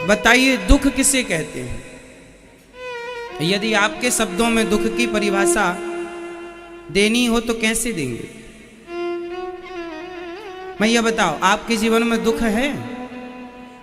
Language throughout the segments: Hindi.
बताइए दुख किसे कहते हैं? यदि आपके शब्दों में दुख की परिभाषा देनी हो तो कैसे देंगे? भैया बताओ, आपके जीवन में दुख है?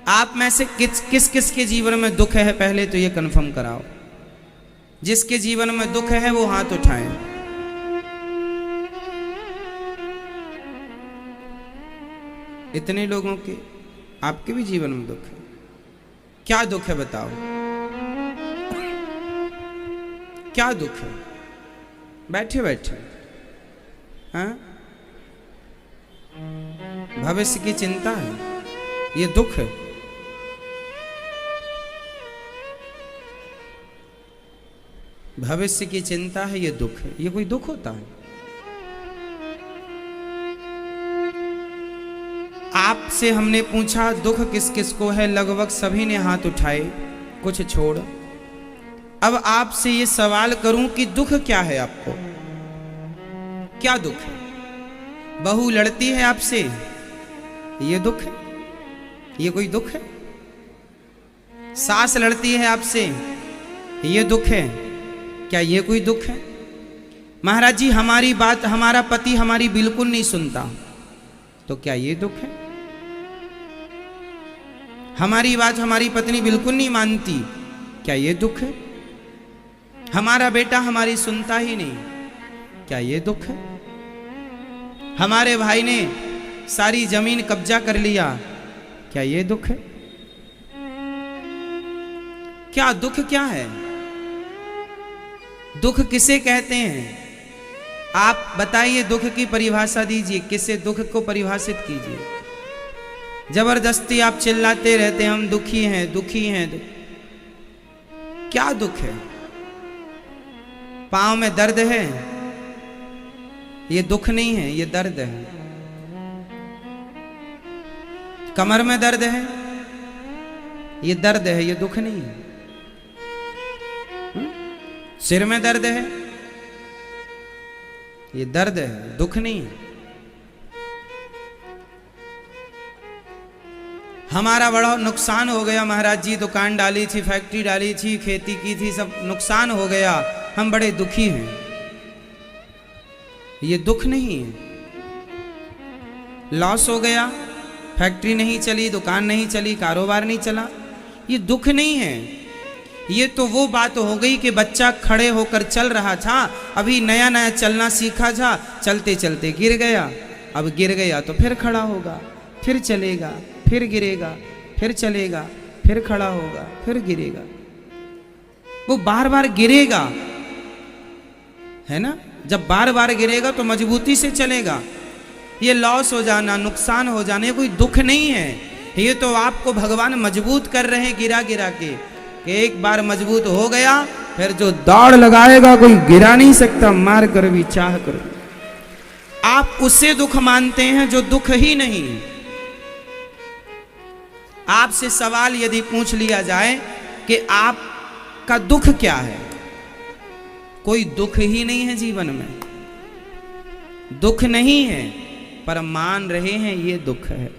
आप में से किस किस के जीवन में दुख है पहले तो ये कंफर्म कराओ। जिसके जीवन में दुख है वो हाथ उठाएं। इतने लोगों के आपके भी जीवन में दुख है। क्या दुख है बताओ, क्या दुख है? बैठे बैठे हाँ, भविष्य की चिंता है, ये दुख है। भविष्य की चिंता है, ये दुख है। ये कोई दुख होता है? आपसे हमने पूछा दुख किस किस को है, लगभग सभी ने हाथ उठाए, कुछ छोड़। अब आपसे ये सवाल करूं कि दुख क्या है आपको? क्या दुख है? बहू लड़ती है आपसे, ये दुख है? ये कोई दुख है? सास लड़ती है आपसे, ये दुख है? क्या ये कोई दुख है? महाराज जी हमारी बात हमारा पति हमारी बिल्कुल नहीं सुनता, तो क्या ये दुख है? हमारी बात हमारी पत्नी बिल्कुल नहीं मानती, क्या ये दुख है? हमारा बेटा हमारी सुनता ही नहीं, क्या ये दुख है? हमारे भाई ने सारी जमीन कब्जा कर लिया, क्या ये दुख है? क्या दुख क्या है? दुख किसे कहते हैं? आप बताइए, दुख की परिभाषा दीजिए, किसे दुख को परिभाषित कीजिए। जबरदस्ती आप चिल्लाते रहते हैं हम दुखी हैं दुखी हैं। क्या दुख है? पांव में दर्द है, ये दुख नहीं है, ये दर्द है। कमर में दर्द है, ये दर्द है, ये दुख नहीं है। सिर में दर्द है, ये दर्द है, दुख नहीं है। हमारा बड़ा नुकसान हो गया महाराज जी, दुकान डाली थी, फैक्ट्री डाली थी, खेती की थी, सब नुकसान हो गया, हम बड़े दुखी हैं, ये दुख नहीं है। लॉस हो गया, फैक्ट्री नहीं चली, दुकान नहीं चली, कारोबार नहीं चला, ये दुख नहीं है। ये तो वो बात हो गई कि बच्चा खड़े होकर चल रहा था, अभी नया नया चलना सीखा था, चलते चलते गिर गया। अब गिर गया तो फिर खड़ा होगा, फिर चलेगा, फिर गिरेगा, फिर चलेगा, फिर खड़ा होगा, फिर गिरेगा। वो बार बार गिरेगा, है ना? जब बार बार गिरेगा तो मजबूती से चलेगा। ये लॉस हो जाना, नुकसान हो जाना, ये कोई दुख नहीं है। ये तो आपको भगवान मजबूत कर रहे हैं गिरा गिरा के, कि एक बार मजबूत हो गया फिर जो दौड़ लगाएगा कोई गिरा नहीं सकता, मार कर भी चाह कर। आप उसे दुख मानते हैं जो दुख ही नहीं। आपसे सवाल यदि पूछ लिया जाए कि आपका दुख क्या है, कोई दुख ही नहीं है जीवन में, दुख नहीं है, पर मान रहे हैं ये दुख है,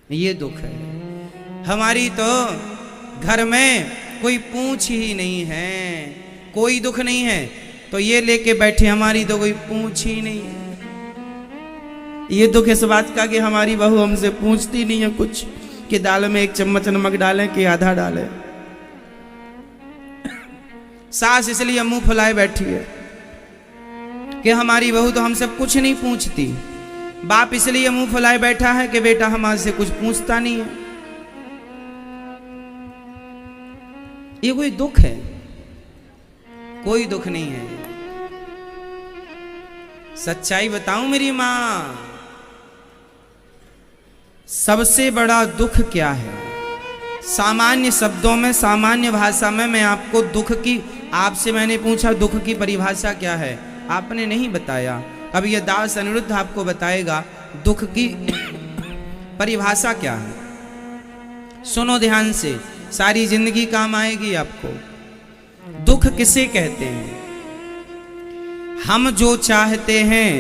ये दुख है। हमारी तो घर में कोई पूछ ही नहीं है, कोई दुख नहीं है, तो ये लेके बैठे हमारी तो कोई पूछ ही नहीं है। ये दुख इस बात का कि हमारी बहू हमसे पूछती नहीं है कुछ, कि दाल में 1 चम्मच नमक डालें कि आधा डालें। सास इसलिए मुंह फुलाए बैठी है कि हमारी बहू तो हमसे कुछ नहीं पूछती। बाप इसलिए मुंह फुलाए बैठा है कि बेटा हमारे से कुछ पूछता नहीं है। ये कोई दुख है? कोई दुख नहीं है। सच्चाई बताऊं मेरी मां, सबसे बड़ा दुख क्या है? सामान्य शब्दों में, सामान्य भाषा में मैं आपको दुख की, आपसे मैंने पूछा दुख की परिभाषा क्या है, आपने नहीं बताया। अब यह दास अनिरुद्ध आपको बताएगा दुख की परिभाषा क्या है। सुनो ध्यान से, सारी जिंदगी काम आएगी आपको। दुख किसे कहते हैं? हम जो चाहते हैं,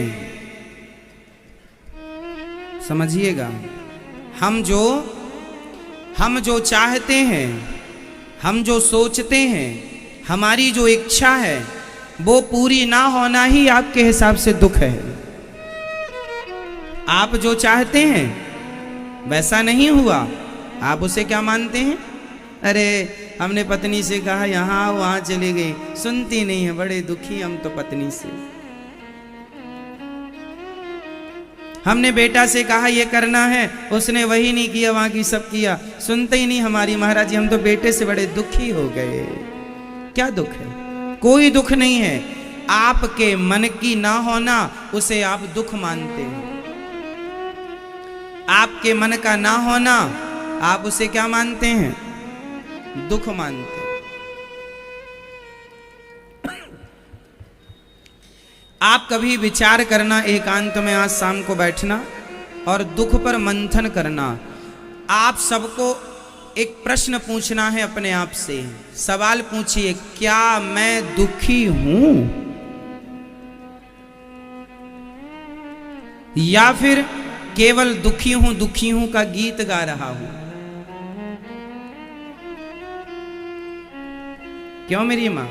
समझिएगा, हम जो चाहते हैं, हम जो सोचते हैं, हमारी जो इच्छा है, वो पूरी ना होना ही आपके हिसाब से दुख है। आप जो चाहते हैं वैसा नहीं हुआ, आप उसे क्या मानते हैं? अरे हमने पत्नी से कहा यहाँ वहां चली गई, सुनती नहीं है, बड़े दुखी हम तो पत्नी से। हमने बेटा से कहा ये करना है, उसने वही नहीं किया, वहां की सब किया, सुनते ही नहीं हमारी महाराज जी, हम तो बेटे से बड़े दुखी हो गए। क्या दुख है? कोई दुख नहीं है। आपके मन की ना होना उसे आप दुख मानते हैं। आपके मन का ना होना आप उसे क्या मानते हैं? दुख मानते हैं। आप कभी विचार करना, एकांत में आज शाम को बैठना और दुख पर मंथन करना। आप सबको एक प्रश्न पूछना है अपने आप से। सवाल पूछिए, क्या मैं दुखी हूं या फिर केवल दुखी हूं का गीत गा रहा हूं? क्यों मेरी मां?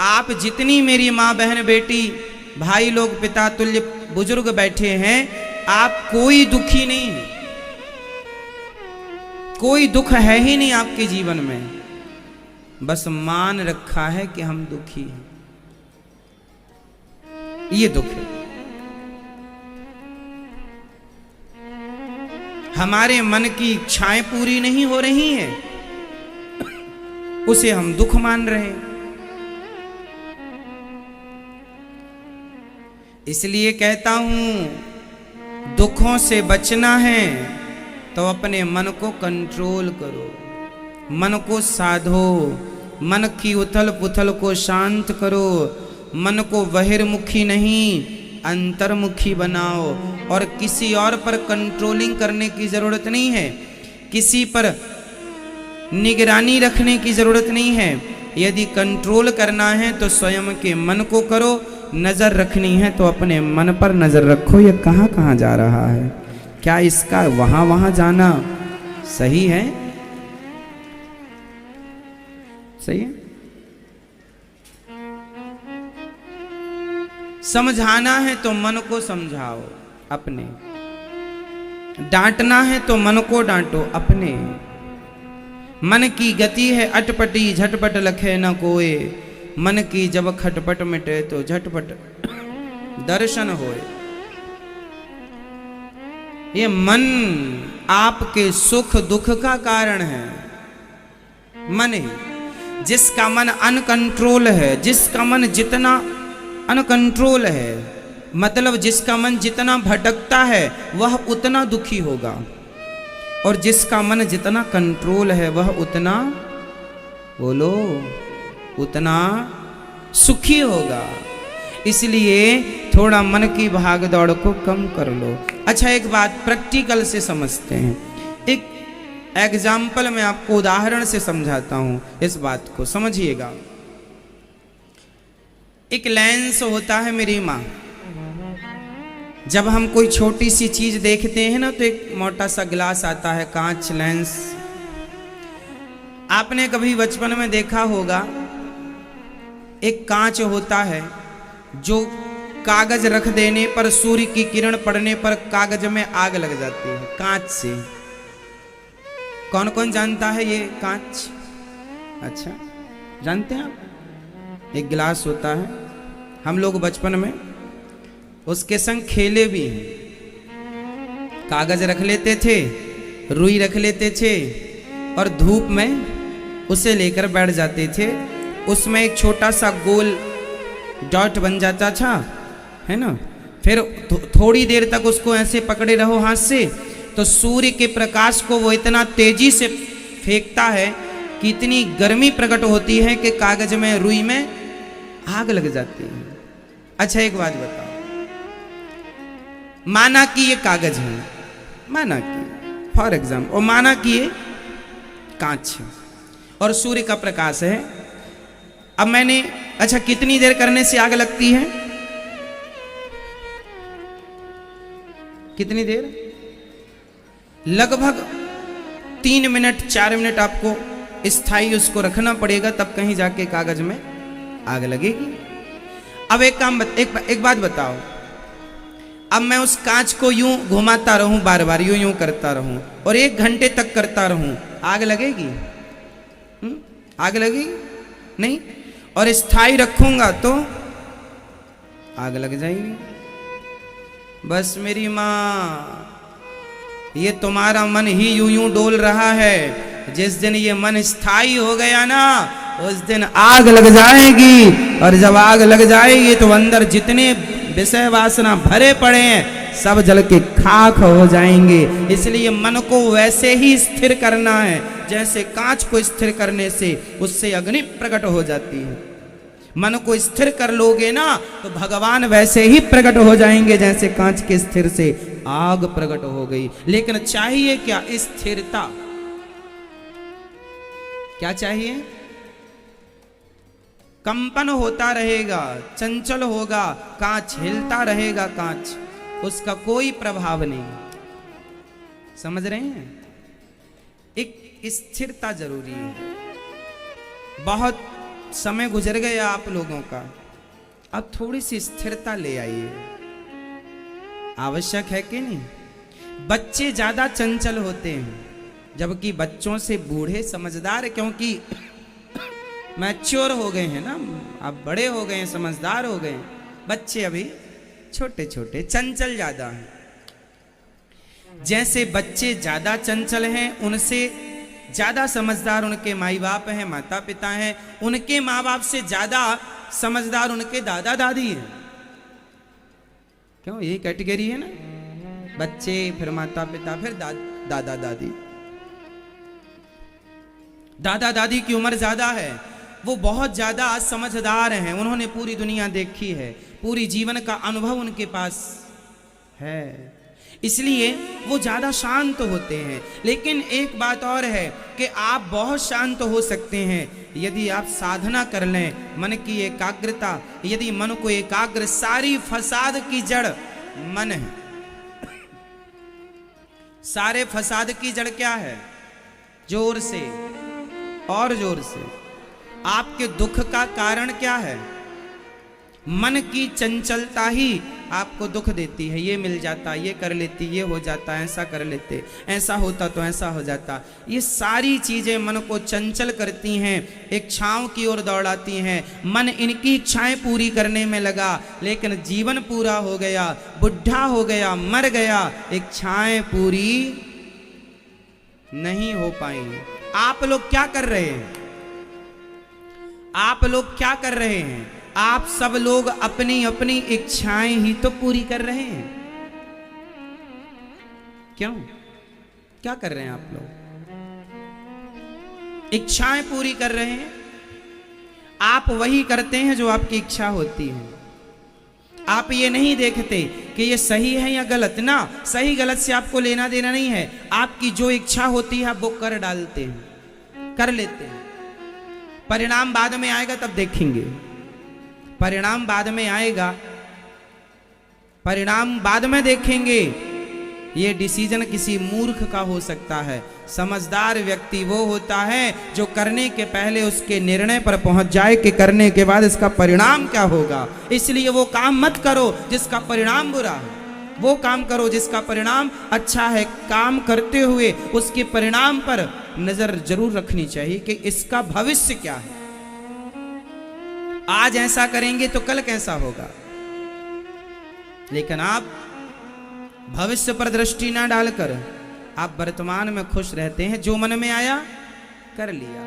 आप जितनी मेरी मां, बहन, बेटी, भाई लोग, पिता तुल्य बुजुर्ग बैठे हैं, आप कोई दुखी नहीं है। कोई दुख है ही नहीं आपके जीवन में, बस मान रखा है कि हम दुखी हैं। ये दुख है। हमारे मन की इच्छाएं पूरी नहीं हो रही हैं, उसे हम दुख मान रहे हैं। इसलिए कहता हूं, दुखों से बचना है तो अपने मन को कंट्रोल करो, मन को साधो, मन की उथल पुथल को शांत करो, मन को बहिर्मुखी नहीं अंतर्मुखी बनाओ। और किसी और पर कंट्रोलिंग करने की जरूरत नहीं है, किसी पर निगरानी रखने की जरूरत नहीं है। यदि कंट्रोल करना है तो स्वयं के मन को करो, नजर रखनी है तो अपने मन पर नजर रखो, ये कहां कहां जा रहा है, क्या इसका वहां वहां जाना सही है? सही है? समझाना है तो मन को समझाओ अपने, डांटना है तो मन को डांटो अपने। मन की गति है अटपटी, झटपट लखे न कोय, मन की जब खटपट मिटे तो झटपट दर्शन होए। ये मन आपके सुख दुख का कारण है। मन ही, जिसका मन अनकंट्रोल है, जिसका मन जितना अनकंट्रोल है, मतलब जिसका मन जितना भटकता है वह उतना दुखी होगा, और जिसका मन जितना कंट्रोल है वह उतना, बोलो, उतना सुखी होगा। इसलिए थोड़ा मन की भाग दौड़ को कम कर लो। अच्छा, एक बात प्रैक्टिकल से समझते हैं। एक एग्जाम्पल मैं आपको उदाहरण से समझाता हूं, इस बात को समझिएगा। एक लेंस होता है मेरी माँ, जब हम कोई छोटी सी चीज देखते हैं ना तो एक मोटा सा गिलास आता है, कांच लेंस। आपने कभी बचपन में देखा होगा, एक कांच होता है जो कागज रख देने पर, सूर्य की किरण पड़ने पर कागज में आग लग जाती है, कांच से। कौन कौन जानता है ये कांच? अच्छा, जानते हैं आप? एक गिलास होता है, हम लोग बचपन में उसके संग खेले भी हैं। कागज रख लेते थे, रुई रख लेते थे और धूप में उसे लेकर बैठ जाते थे। उसमें एक छोटा सा गोल डॉट बन जाता था, है ना। फिर थोड़ी देर तक उसको ऐसे पकड़े रहो हाथ से, तो सूर्य के प्रकाश को वो इतना तेजी से फेंकता है कि इतनी गर्मी प्रकट होती है कि कागज में, रुई में आग लग जाती है। अच्छा, एक बात बताओ, माना कि ये कागज है, माना कि फॉर एग्जाम्पल, और माना कि ये कांच है और सूर्य का प्रकाश है। अब मैंने, अच्छा, कितनी देर करने से आग लगती है? कितनी देर? लगभग 3 मिनट 4 मिनट आपको स्थायी उसको रखना पड़ेगा, तब कहीं जाके कागज में आग लगेगी। अब एक बात बताओ, अब मैं उस कांच को यूं घुमाता रहूं, बार बार यूं करता रहूं और 1 घंटे तक करता रहूं, आग लगेगी? आग लगेगी नहीं। और स्थायी रखूंगा तो आग लग जाएगी। बस मेरी माँ, ये तुम्हारा मन ही यूं डोल रहा है। जिस दिन ये मन स्थायी हो गया ना, उस दिन आग लग जाएगी। और जब आग लग जाएगी तो अंदर जितने विषय वासना भरे पड़े हैं सब जल के खाक हो जाएंगे। इसलिए मन को वैसे ही स्थिर करना है जैसे कांच को स्थिर करने से उससे अग्नि प्रकट हो जाती है। मन को स्थिर कर लोगे ना तो भगवान वैसे ही प्रकट हो जाएंगे जैसे कांच के स्थिर से आग प्रकट हो गई। लेकिन चाहिए क्या? स्थिरता। क्या चाहिए? कंपन होता रहेगा, चंचल होगा, कांच हिलता रहेगा, कांच, उसका कोई प्रभाव नहीं। समझ रहे हैं? एक स्थिरता जरूरी है। बहुत समय गुजर गया आप लोगों का, अब थोड़ी सी स्थिरता ले आइए। आवश्यक है कि नहीं? बच्चे ज्यादा चंचल होते हैं, जबकि बच्चों से बूढ़े समझदार, क्योंकि मैच्योर हो गए हैं ना, अब बड़े हो गए हैं, समझदार हो गए हैं। बच्चे अभी छोटे छोटे, चंचल ज्यादा हैं। जैसे बच्चे ज्यादा चंचल हैं, उनसे ज्यादा समझदार उनके माई बाप हैं, माता पिता हैं। उनके माँ बाप से ज्यादा समझदार उनके दादा दादी हैं। क्यों? यही कैटेगरी है ना, बच्चे, फिर माता पिता, फिर दादा दादी। दादा दादी की उम्र ज्यादा है, वो बहुत ज्यादा समझदार हैं, उन्होंने पूरी दुनिया देखी है, पूरी जीवन का अनुभव उनके पास है, इसलिए वो ज्यादा शांत होते हैं। लेकिन एक बात और है कि आप बहुत शांत हो सकते हैं यदि आप साधना कर लें, मन की एकाग्रता, यदि मन को एकाग्र, सारी फसाद की जड़ मन है। सारे फसाद की जड़ क्या है? जोर से और जोर से, आपके दुख का कारण क्या है? मन की चंचलता ही आपको दुख देती है। ये मिल जाता, ये कर लेती, ये हो जाता, ऐसा कर लेते, ऐसा होता तो ऐसा हो जाता। ये सारी चीजें मन को चंचल करती हैं, इच्छाओं की ओर दौड़ाती हैं। मन इनकी इच्छाएं पूरी करने में लगा, लेकिन जीवन पूरा हो गया, बुढ़ा हो गया, मर गया, इच्छाएं पूरी नहीं हो पाई। आप लोग क्या कर रहे हैं? आप लोग क्या कर रहे हैं? आप सब लोग अपनी अपनी इच्छाएं ही तो पूरी कर रहे हैं। क्यों? क्या कर रहे हैं आप लोग? इच्छाएं पूरी कर रहे हैं। आप वही करते हैं जो आपकी इच्छा होती है। आप ये नहीं देखते कि ये सही है या गलत ना, सही गलत से आपको लेना देना नहीं है। आपकी जो इच्छा होती है आप वो कर डालते हैं, कर लेते हैं। परिणाम बाद में आएगा तब देखेंगे, परिणाम बाद में आएगा, परिणाम बाद में देखेंगे। ये डिसीजन किसी मूर्ख का हो सकता है। समझदार व्यक्ति वो होता है जो करने के पहले उसके निर्णय पर पहुंच जाए कि करने के बाद इसका परिणाम क्या होगा। इसलिए वो काम मत करो जिसका परिणाम बुरा है, वो काम करो जिसका परिणाम अच्छा है। काम करते हुए उसके परिणाम पर नजर जरूर रखनी चाहिए कि इसका भविष्य क्या है। आज ऐसा करेंगे तो कल कैसा होगा। लेकिन आप भविष्य पर दृष्टि ना डालकर आप वर्तमान में खुश रहते हैं। जो मन में आया कर लिया।